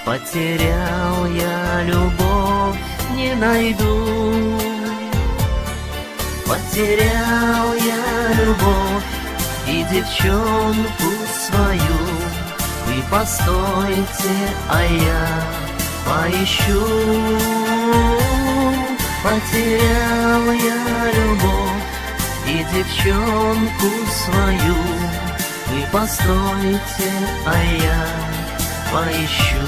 Потерял я любовь, не найду. Потерял я любовь и девчонку свою. Вы постойте, а я поищу. Потерял я любовь и девчонку свою. Вы постойте, а я поищу.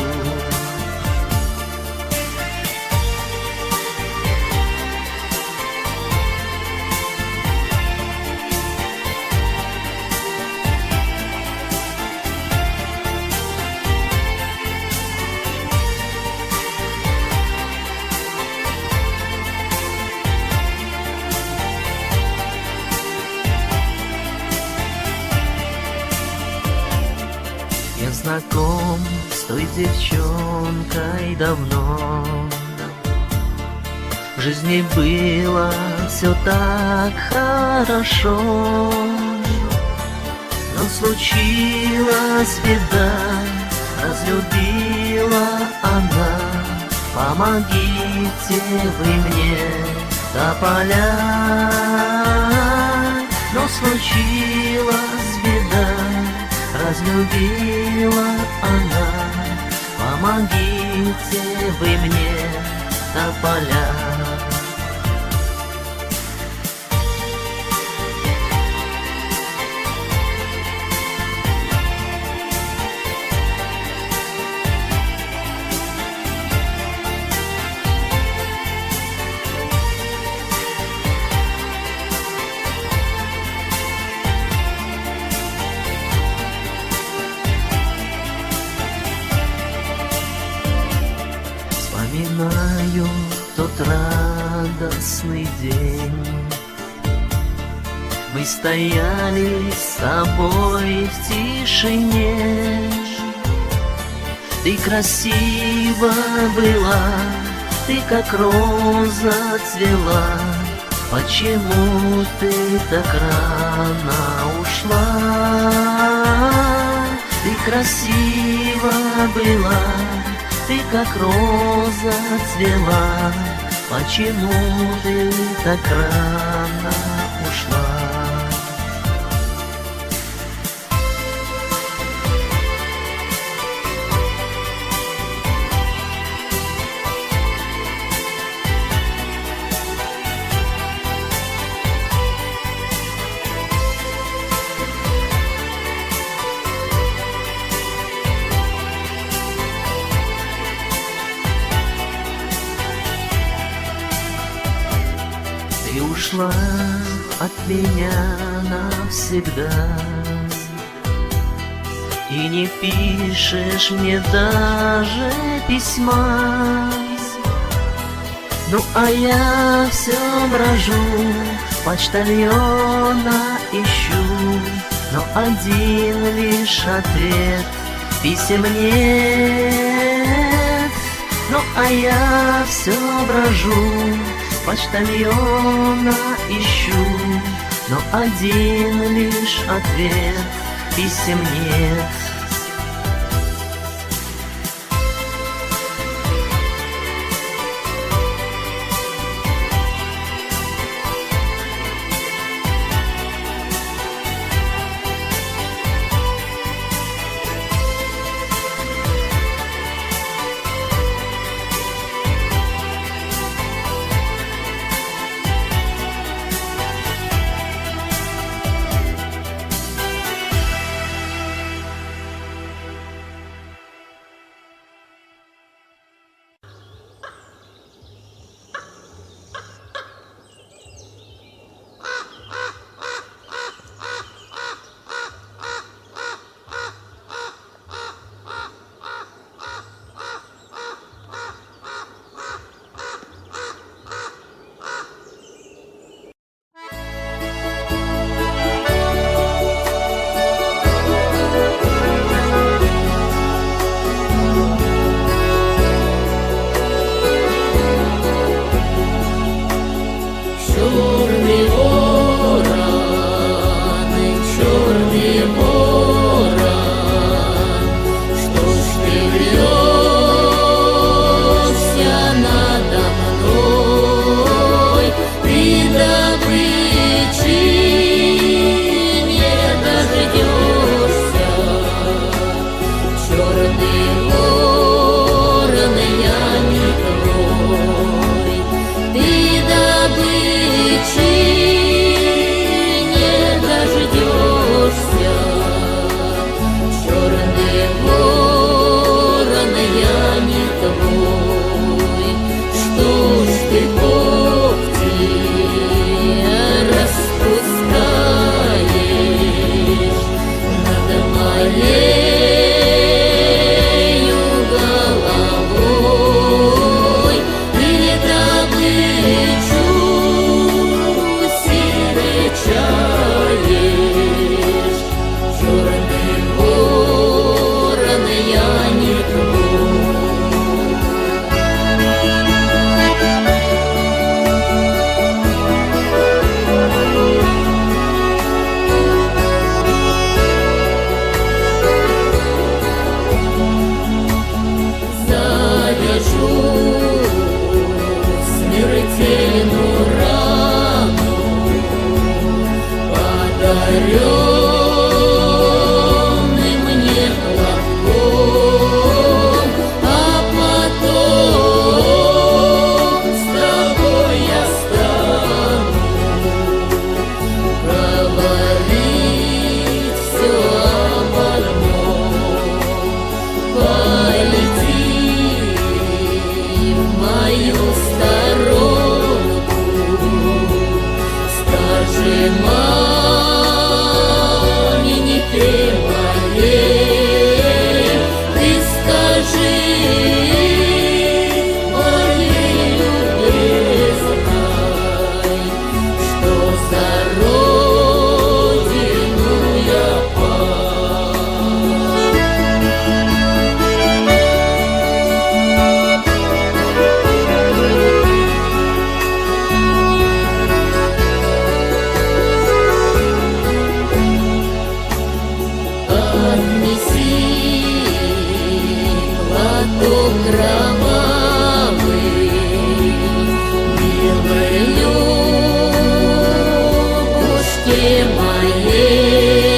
Я знаком с той девчонкой давно. В жизни было все так хорошо, но случилась беда, разлюбила она. Помогите вы мне, тополя. Но случилась беда, разлюбила она. Помогите вы мне, тополя. Вспоминаю тот радостный день. Мы стояли с тобой в тишине. Ты красива была, ты как роза цвела. Почему ты так рано ушла? Ты красива была, ты как роза цвела. Почему ты так рано ушла? Ты ушла от меня навсегда и не пишешь мне даже письма. Ну а я все брожу, почтальона ищу, но один лишь ответ писем нет. Ну а я все брожу, почтальона ищу, но один лишь ответ писем нет. Дух кровавый, милой Любушки моей.